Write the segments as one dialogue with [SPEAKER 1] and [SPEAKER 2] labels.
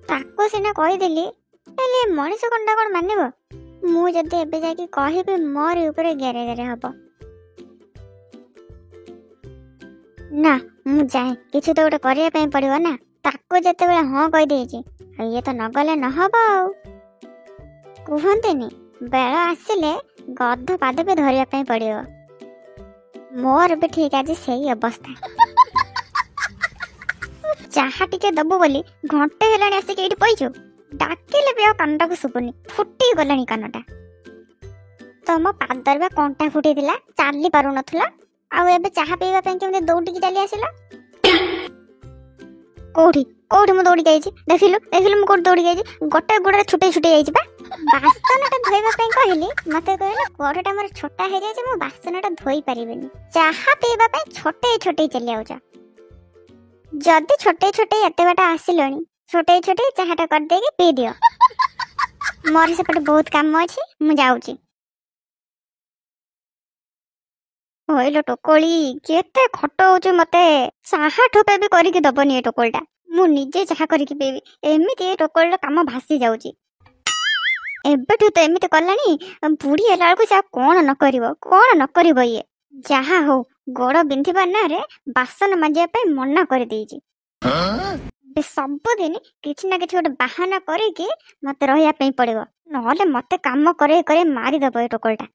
[SPEAKER 1] ତାକୁ ସିନା କହିଦେଲି, ହେଲେ ମଣିଷ କଣଟା କଣ ମାନିବ? ମୁଁ ଯଦି ଏବେ ଯାଇକି କହିବି ମୋରି ଉପରେ ଗେରେ ଗେରେ ହବ। ନା, ମୁଁ ଯାଏ, କିଛି ତ ଗୋଟେ କରିବା ପାଇଁ ପଡିବ ନା। ତାକୁ ଯେତେବେଳେ ହଁ କହିଦେଇଛି, ଇଏ ତ ନଗଲେ ନହବ ଆଉ। କୁହନ୍ତିନି, ବେଳ ଆସିଲେ ଗଧ ପାଦ ବି ଧରିବା ପାଇଁ ପଡିବ। ମୋର ବି ଠିକ ଆଜି ସେଇ ଅବସ୍ଥା। ଚାହା ଟିକେ ଦବୁ ବୋଲି ଘଣ୍ଟେ ହେଲାଣି ଆସିକି ଏଇଠି ବଇଛୁ। ଡାକିଲେ ବି ଆଉ କାନଟାକୁ ଶୁଭୁନି, ଫୁଟି ଗଲାଣି କାନଟା। ତମ ପାଦରେ ବା କଣ୍ଟା ଫୁଟିଥିଲା, ଚାଲି ପାରୁନଥିଲା, ଆଉ ଏବେ ଚାହା ପିଇବା ପାଇଁ କେମିତି ଦୌଡ଼ିକି ଚାଲି ଆସିଲା? କୋଉଠି କୋଉଠି ମୁଁ ଦୌଡ଼ିକି ଆଇଛି? ଦେଖିଲୁ ଦେଖିଲୁ ମୁଁ କୋଉଠି ଦୌଡ଼ିକି ଆଇଛି? ଗୋଟେ ଗୋଡ଼ରେ ଛୁଟେଇ ଛୁଟେଇ ଯାଇଛି ବା। ବାସନଟା ଧୋଇବା ପାଇଁ କହିଲି, ମତେ କହିଲା ଗୋଡ଼ଟା ମୋର ଛୋଟା ହେଇଯାଇଛି, ମୁଁ ବାସନଟା ଧୋଇ ପାରିବିନି। ଚାହା ପିଇବା ପାଇଁ ଛୋଟେଇ ଛୋଟେଇ ଚାଲି ଆଉଛ। ଯଦି ଛୋଟେଇ ଛୋଟେଇ ଏତେ ବାଟ ଆସିଲଣି, ଛୋଟେଇ ଛୋଟେଇ ଚାହାଟା କରିଦେଇକି ପିଇ ଦିଅ। ମୋର ସେପଟେ ବହୁତ କାମ ଅଛି, ମୁଁ ଯାଉଛି। ହଇଲୋ ଟୋକଳି, କେତେ ଖଟଉଛୁ ମତେ। ଚାହା ଠୋପେ ବି କରିକି ଦବନି ଏ ଟୋକଳିଟା। ମୁଁ ନିଜେ ଚାହା କରିକି ପିଇବି। ଏମିତି ଏ ଟୋକଳିର କାମ ଭାସି ଯାଉଛି। ଏବେଠୁ ତ ଏମିତି କଲାଣି, ବୁଢୀ ହେଲା ବେଳକୁ ସେ ଆଉ କଣ ନ କରିବ, କଣ ନ କରିବ ଇଏ। ଯାହା ହଉ, ଗୋଡ ବିନ୍ଧିବା ନାଁରେ ବାସନ ମାଜିବା ପାଇଁ ମନା କରିଦେଇଛି। ସବୁଦିନ କିଛି ନା କିଛି ଗୋଟେ ବାହାନା କରିକି ମତେ ରହିବା ପାଇଁ ପଡିବ, ନହେଲେ ମତେ କାମ କରେଇ କରେଇ ମାରିଦବ ଏ ଟୋକଳିଟା।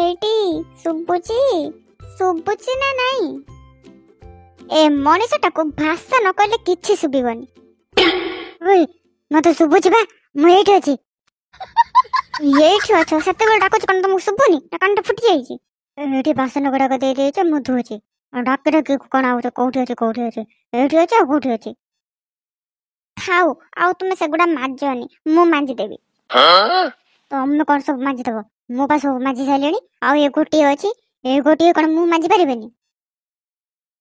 [SPEAKER 1] ଏଇଟି ଶୁଭୁଛି? ଶୁଭୁଛି ନା ନାଇଁ? ଏ ମଣିଷଟାକୁ ଭାଷା ନ କହିଲେ କିଛି ଶୁଭିବନି। ମତେ ଶୁଭୁଛି ବା, ମୁଁ ଏଇଠି ଅଛି। ଏଇଠି ଅଛ, ସେତେବେଳେ ଡାକୁଛି କଣ ତମକୁ ଶୁଭୁନି? ନା କାନଟା ଫୁଟି ଯାଇଛି? ଏଇଠି ବାସନ ଗୁଡାକ ଦେଇ ଦେଇଛ, ମୁଁ ଧୁଉଛି। ଡାକି ଡାକି କଣ ଆଉଛ? କୋଉଠି ଅଛି କୋଉଠି ଅଛି? ଏଇଠି ଅଛି ଆଉ କୋଉଠି ଅଛି? ଥାଉ, ଆଉ ତୁମେ ସେଗୁଡା ମାଜନି, ମୁଁ ମାଜିଦେବି। ତମେ କଣ ସବୁ ମାଜିଦବ? ମୁଁ ବା ସବୁ ମାଜି ସାରିଲିଣି। ଆଉ ଏ ଗୋଟିଏ ଅଛି, ଏ ଗୋଟିଏ କଣ ମୁଁ ମାଜି ପାରିବିନି?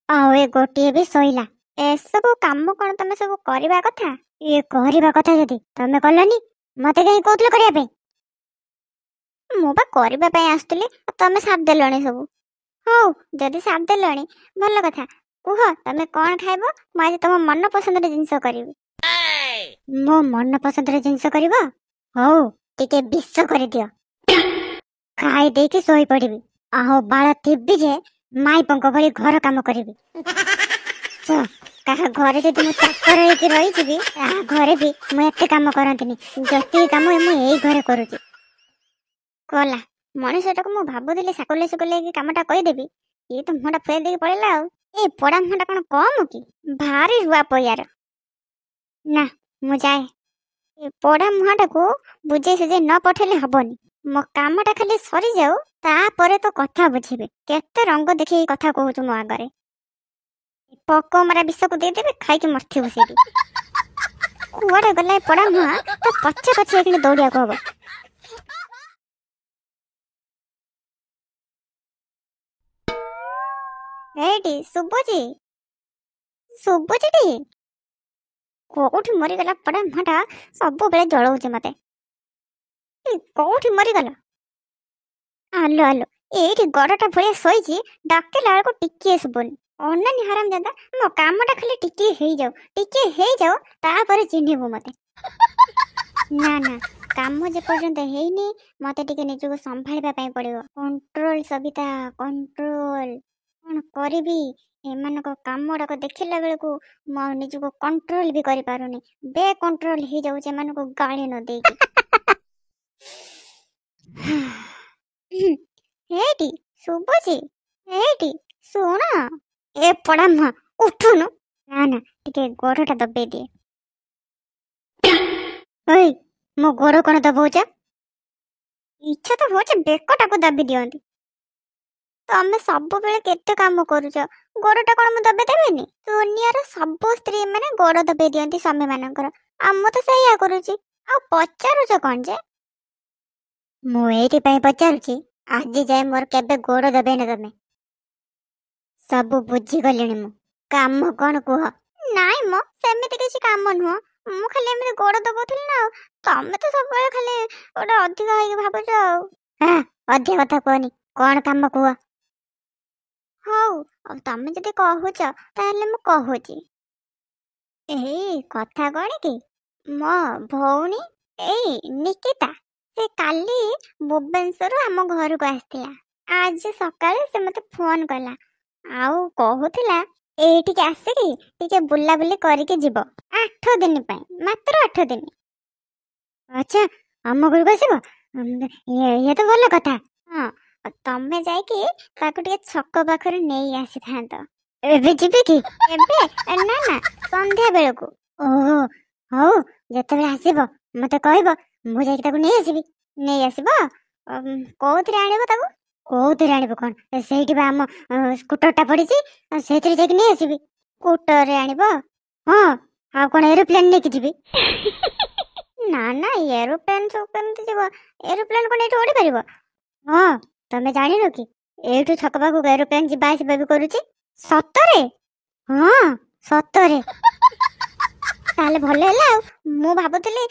[SPEAKER 1] ଆଉ ଏ ଗୋଟିଏ ବି ସଇଲା। ଏସବୁ କାମ କଣ ତମେ ସବୁ କରିବା କଥା? ଇଏ କରିବା କଥା ଯଦି ତମେ କଲନି, ମତେ କାହିଁ କହୁଥିଲ କରିବା ପାଇଁ? ମୁଁ ବା କରିବା ପାଇଁ ଆସିଥିଲି, ତମେ ସାରି ଦେଲଣି ସବୁ। ହଉ, ଯଦି ସାରି ଦେଲଣି ଭଲ କଥା। କୁହ ତମେ କଣ ଖାଇବ, ମୁଁ ଆଜି ତମ ମନ ପସନ୍ଦର ଜିନିଷ କରିବି। ମୋ ମନ ପସନ୍ଦର ଜିନିଷ କରିବ? ହଉ, ଟିକେ ବିଷ କରିଦିଅ, ଖାଇ ଦେଇକି ଶୋଇ ପଡିବି। ଆଉ ବାଳ ଥିବି ଯେ ମାଇପଙ୍କ ଭଳି ଘର କାମ କରିବି। କାହା ଘରେ ଯଦି ମୁଁ ଚାକର ହେଇକି ରହିଯିବି, ତାହା ଘରେ ବି ମୁଁ ଏତେ କାମ କରନ୍ତିନି ଯେତିକି କାମ ମୁଁ ଏଇ ଘରେ କରୁଛି। କଲା ମଣିଷଟାକୁ ମୁଁ ଭାବୁଥିଲି ସାକୁଲେ ସୁକୁଲେ ହେଇକି କାମଟା କହିଦେବି, ଇଏ ତ ମୁହଁଟା ଫେରି ଦେଇକି ପଳେଇଲା ଆଉ। ଏଇ ପୋଡା ମୁହଁଟା କଣ କମ କି? ଭାରି ରୁଆ ପଇଆର। ନା, ମୁଁ ଯାଏ। ଏ ପୋଡା ମୁହଁଟାକୁ ବୁଝେଇ ସୁଝେଇ ନ ପଠେଇଲେ ହବନି। ମୋ କାମଟା ଖାଲି ସରିଯାଉ, ତାପରେ ତ କଥା ବୁଝିବି। କେତେ ରଙ୍ଗ ଦେଖେଇ କଥା କହୁଛୁ ମୋ ଆଗରେ। ପୋକ ମରା ବିଷକୁ ଦେଇଦେବି, ଖାଇକି ମରିଥିବୁ ସେଇଠି। କୁଆଡେ ଗଲା ଏ ପୋଡା ମୁହଁ? ତ ପଛେ ପଛେ ଏଇଠି ଦୌଡିବାକୁ ହବ। ଏଇଠି ଶୁଭୁଛି? ଶୁଭୁଛିଟି? କୋଉଠି ମରିଗଲା ପୋଡା ମୁହଁଟା? ସବୁବେଳେ ଜଳଉଛି ମତେ। କୋଉଠି ମରିଗଲା? ଆଲୋ ଆଲୋ, ଏଇଠି ଗଡଟା ଭଳିଆ ଶୋଇଛି, ଡାକିଲା ବେଳକୁ ଟିକିଏ ଶୁଭୁନି। ଅନାନି ହାରାମଜାଦା, ମୋ କାମଟା ଖାଲି ଟିକିଏ ହେଇଯାଉ, ତାପରେ ଚିହ୍ନିବୁ ମତେ। ନା ନା, କାମ ଯେ ପର୍ଯ୍ୟନ୍ତ ହେଇନି, ମତେ ଟିକେ ନିଜକୁ ସମ୍ଭାଳିବା ପାଇଁ ପଡିବ। Control Sabita, control. କଣ କରିବି? ଏମାନଙ୍କ କାମ ଗୁଡାକ ଦେଖିଲା ବେଳକୁ ମୁଁ ଆଉ ନିଜକୁ କଣ୍ଟ୍ରୋଲ ବି କରିପାରୁନି। ବେ କଣ୍ଟ୍ରୋଲ ହେଇଯାଉଛି ଏମାନଙ୍କୁ ଗାଳି ନ ଦେଇକି। ଏଇଠି ଶୁଭୁଛି? ଏଇଠି ଶୁଣ। ଏ ପଡା ମୁହଁ, ଉଠୁନୁ। ନା ନା, ଟିକେ ଗୋଡଟା ଦବେଇ ଦିଏ। ଓଇ, ମୋ ଗୋଡ କଣ ଦବଉଛ? ଇଚ୍ଛା ତ ହଉଛି ବେକଟାକୁ ଦାବି ଦିଅନ୍ତି। ତମେ ସବୁବେଳେ କେତେ କାମ କରୁଛ, ଗୋଡଟା କଣ ମୁଁ ଦବେଇ ଦେବିନି? ଦୁନିଆର ସବୁ ସ୍ତ୍ରୀ ମାନେ ଗୋଡ ଦବେଇ ଦିଅନ୍ତି ସ୍ୱାମୀ ମାନଙ୍କର, ଆଉ ମୁଁ ତ ସେଇଆ କରୁଛି। ଆଉ ପଚାରୁଛ କଣ ଯେ? ମୁଁ ଏଇଥିପାଇଁ ପଚାରୁଛି, ଆଜି ଯାଏ ମୋର କେବେ ଗୋଡ ଦବେଇନ ତମେ। ସବୁ ବୁଝିଗଲିଣି ମୁଁ। କାମ କଣ କୁହ? ନାଇଁ ମ, ସେମିତି କିଛି କାମ ନୁହଁ। ମୁଁ ଖାଲି ଏମିତି ଗୋଡ ଦବଉଥିଲି ନା ଆଉ। ତମେ ତ ସବୁବେଳେ ଖାଲି ଗୋଟେ ଅଧିକ ହେଇକି ଭାବୁଛ ଆଉ। ହଁ, ଅଧିକ କଥା କୁହନି, କଣ କାମ କୁହ? ହଉ ଆଉ ତମେ ଯଦି କହୁଛ ତାହେଲେ ମୁଁ କହୁଛି। ଏଇ କଥା କଣ କି ମୋ ଭଉଣୀ ଏଇ ନିକିତା ସେ କାଲି ଭୁବନେଶ୍ୱରରୁ ଆମ ଘରକୁ ଆସିଥିଲା। ଆଜି ସକାଳେ ସେ ମତେ ଫୋନ କଲା ଆଉ କହୁଥିଲା ଏଇଠିକି ଆସିକି ଟିକେ ବୁଲାବୁଲି କରିକି ଯିବ 8 ଦିନ ପାଇଁ, ମାତ୍ର 8 ଦିନ। ଆଚ୍ଛା, ଆମ ଘରକୁ ଆସିବ? ଇଏ ତ ଭଲ କଥା। ହଁ, ତମେ ଯାଇକି ତାକୁ ଟିକେ ଛକ ପାଖରୁ ନେଇ ଆସିଥାନ୍ତ। ଏବେ ଯିବି କି? ଏବେ ନା ନା, ସନ୍ଧ୍ୟା ବେଳକୁ। ଓହୋ, ହଉ, ଯେତେବେଳେ ଆସିବ ମତେ କହିବ, ମୁଁ ଯାଇକି ତାକୁ ନେଇ ଆସିବି। ନେଇ ଆସିବ? କୋଉଥିରେ ଆଣିବ ତାକୁ? କୋଉଥିରେ ଆଣିବ କଣ, ସେଇଠି ବା ଆମ ସ୍କୁଟରଟା ପଡିଛି, ସେଇଥିରେ ଯାଇକି ନେଇ ଆସିବି। ସ୍କୁଟରରେ ଆଣିବ? ହଁ, ଆଉ କଣ ଏରୋପ୍ଲେନ ନେଇକି ଯିବି? ନା ନା, ଏରୋପ୍ଲେନ ସବୁ କେମିତି ଯିବ? ଏରୋପ୍ଲେନ କଣ ଏଇଠି ଉଡି ପାରିବ? ହଁ, ତମେ ଜାଣିନ କି ଏଇଠୁ ଛକ ପାଖକୁ ଏରୋପ୍ଲେନ ଯିବା ଆସିବା ବି କରୁଛି। ସତରେ? ହଁ, ସତରେ। ତାହେଲେ ଭଲ ହେଲା। ଆଉ ମୁଁ ଭାବୁଥିଲି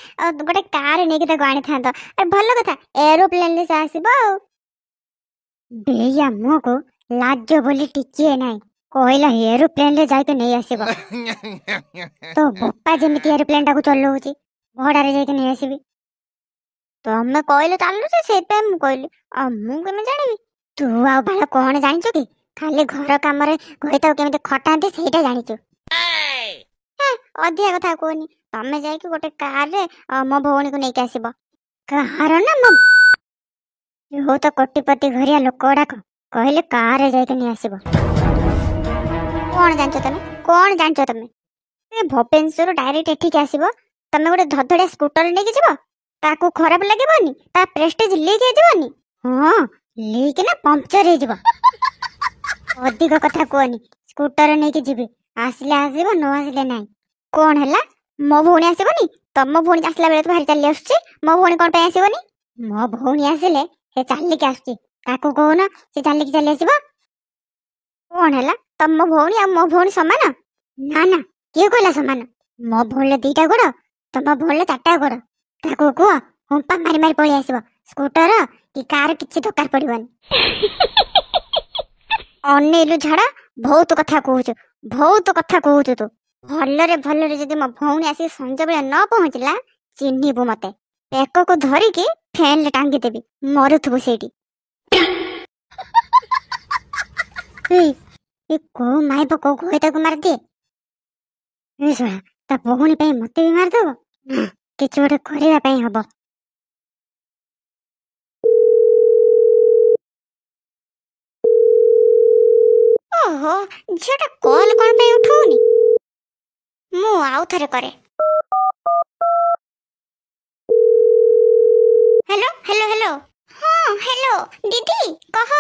[SPEAKER 1] ଗୋଟେ କାର ନେଇକି ତାକୁ ଆଣିଥାନ୍ତ। ଭଲ କଥା, ଏରୋପ୍ଲେନରେ ସେ ଆସିବ। ଆଉ ବେୟା ମୁହଁକୁ ଲାଜ ବୋଲି ଟିକିଏ ନାହିଁ, କହିଲା ଏରୋପ୍ଲେନରେ ଯାଇକି ନେଇ ଆସିବ। ତ ବୋପା ଯେମିତି ଏରୋପ୍ଲେନ ଟାକୁ ଚଲଉଛି, ଭଡାରେ ଯାଇକି ନେଇ ଆସିବି। ତମେ କହିଲେ ଚାଲୁଛି, ସେଇଥିପାଇଁ ମୁଁ କହିଲି। ଆଉ ମୁଁ କେମିତି ଜାଣିବି? ତୁ ଆଉ ବାଳ କଣ ଜାଣିଛୁ କି? ଖାଲି ଘର କାମରେ ଘଇତାକୁ କେମିତି ଖଟାନ୍ତି ସେଇଟା ଜାଣିଛୁ। ଅଧିକା କଥା କୁହନି। ତମେ ଯାଇକି ଗୋଟେ କାରରେ ମୋ ଭଉଣୀକୁ ନେଇକି ଆସିବ। କାହାର ନା ମୋ ବହୁତ କୋଟିପତି ଘରିଆ ଲୋକ ଗୁଡାକ କହିଲେ କାରରେ ଯାଇକି ନେଇ ଆସିବ। କଣ ଜାଣିଛ ତମେ? କଣ ଜାଣିଛ ତମେ? ଭୁବନେଶ୍ୱରରୁ ଡାଇରେକ୍ଟ ଏଠିକି ଆସିବ। ତମେ ଗୋଟେ ଧଡଧଡିଆ ସ୍କୁଟର ନେଇକି ଯିବ। ତାକୁ ଖରାପ ଲାଗିବନି? ତା ପ୍ରେଷ୍ଟିଜ ଲିକ୍ ହେଇଯିବନି? ହଁ, ଲିକ୍ ନା ପମ୍ପଚର ହେଇଯିବ। ଅଧିକ କଥା କୁହନି। ସ୍କୁଟର ନେଇକି ଯିବି, ଆସିଲେ ଆସିବ, ନ ଆସିଲେ ନାହିଁ। କଣ ହେଲା? ମୋ ଭଉଣୀ ଆସିବନି? ତମ ଭଉଣୀ ଆସିଲା ବେଳେ ତ ଭାରି ଚାଲି ଆସୁଛି, ମୋ ଭଉଣୀ କଣ ପାଇଁ ଆସିବନି? ମୋ ଭଉଣୀ ଆସିଲେ ସେ ଚାଲିକି ଆସୁଛି, ତାକୁ କହୁନ ସେ ଚାଲିକି ଚାଲି ଆସିବ। କଣ ହେଲା? ତମ ଭଉଣୀ ଆଉ ମୋ ଭଉଣୀ ସମାନ? ନା ନା, କିଏ କହିଲା ସମାନ? ମୋ ଭଉଣୀର 2ଟା ଗୋଡ, ତମ ଭଉଣୀର 4ଟା ଗୋଡ। ତାକୁ କୁହ ହୁମ୍ପା ମାରି ମାରି ପଳେଇ ଆସିବ। ସ୍କୁଟର କି କାର କିଛି ଦରକାର ପଡିବନି। ଅନେଇଲୁ ଝାଡା, ବହୁତ କଥା କହୁଛୁ, ବହୁତ କଥା କହୁଛୁ ତୁ। ଭଲରେ ଭଲରେ ଯଦି ମୋ ଭଉଣୀ ଆସିକି ସଞ୍ଜବେଳେ ନ ପହଞ୍ଚିଲା, ଚିହ୍ନିବୁ ମତେ। ବେକକୁ ଧରିକି ଫ୍ୟାନରେ ଟାଙ୍ଗିଦେବି, ମରୁଥିବୁ ସେଇଠି। କୋଉ ମାଇପ କୋଉ ଘଇତାକୁ ମାରିଦିଏ। ଶଳା, ତା ଭଉଣୀ ପାଇଁ ମତେ ବି ମାରିଦବ। କିଛି ଗୋଟେ କରିବା ପାଇଁ ହବ। ଓହୋ, ଝିଅଟା କଲ କଣ ପାଇଁ ଉଠଉନି? ମୁଁ ଆଉ ଥରେ କରେ। Hello hello hello. ହଁ ହ୍ୟାଲୋ, ଦିଦି କହ।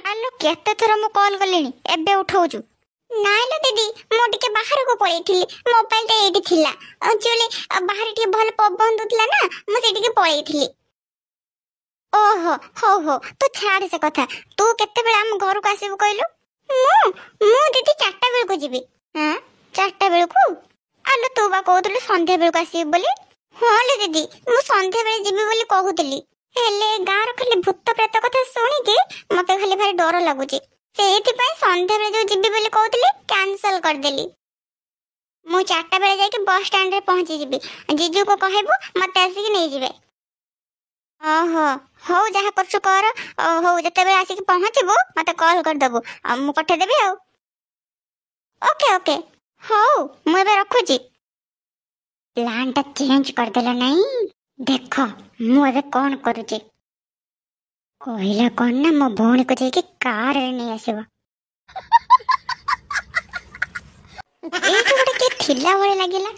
[SPEAKER 1] ଆଲୋ, କେତେ ଥର ମୁଁ କଲ କଲିଣି, ଏବେ ଉଠଉଛୁ? ନାଇଲୋ ଦିଦି, ମୁଁ ଟିକେ ବାହାରକୁ ପଳେଇଥିଲି, ମୋବାଇଲଟା ଏଇଠି ଥିଲା। ଆକ୍ଚୁଆଲି ବାହାରେ ଟିକେ ଭଲ ପବନ ଦଉଥିଲା ନା, ମୁଁ ସେଠିକି ପଳେଇଥିଲି। ଓହୋ, ହଉ ହଉ, ତୁ ଛାଡେ ସେ କଥା। ତୁ କେତେବେଳେ ଆମ ଘରକୁ ଆସିବୁ କହିଲୁ? ମୁଁ ଦିଦି 4ଟା ବେଳକୁ ଯିବି। ହଁ, 4ଟା ବେଳକୁ? ଆଲୋ, ତୁ ବା କହୁଥିଲୁ ସନ୍ଧ୍ୟା ବେଳକୁ ଆସିବୁ ବୋଲି। ହଁ ଲୋ ଦିଦି, ମୁଁ ସନ୍ଧ୍ୟା ବେଳେ ଯିବି ବୋଲି କହୁଥିଲି। ହେଲେ ଗାଁର ଖାଲି ଭୂତ ପ୍ରେତ କଥା ଶୁଣିକି ମତେ ଖାଲି ଭାରି ଡର ଲାଗୁଛି। ସେଇଥିପାଇଁ ସନ୍ଧ୍ୟାବେଳେ ଯୋଉ ଯିବି ବୋଲି କହୁଥିଲି କ୍ୟାନସଲ କରିଦେଲି। ମୁଁ 4ଟା ବେଳେ ଯାଇକି ବସ୍ ଷ୍ଟାଣ୍ଡରେ ପହଞ୍ଚିଯିବି। ଜିଜୁକୁ କହିବୁ ମତେ ଆସିକି ନେଇଯିବେ। ଓହୋ, ହଉ, ଯାହା କରୁଛୁ କର। ହଉ, ଯେତେବେଳେ ଆସିକି ପହଞ୍ଚିବୁ ମତେ କଲ୍ କରିଦବୁ, ଆଉ ମୁଁ ପଠେଇଦେବି ଆଉ। ଓକେ ଓକେ, ହଉ, ମୁଁ ଏବେ ରଖୁଛି। ପ୍ଲାନ୍ଟା ଚେଞ୍ଜ କରିଦେଲା ନାଇଁ? ଦେଖ ମୁଁ ଏବେ କଣ କରୁଛି। କହିଲା କଣ ନା ମୋ ଭଉଣୀକୁ ଯାଇକି କାରରେ ନେଇ ଆସିବ। ଏଇଠି ଗୋଟେ କିଏ ଥିଲା ଭଳି ଲାଗିଲା।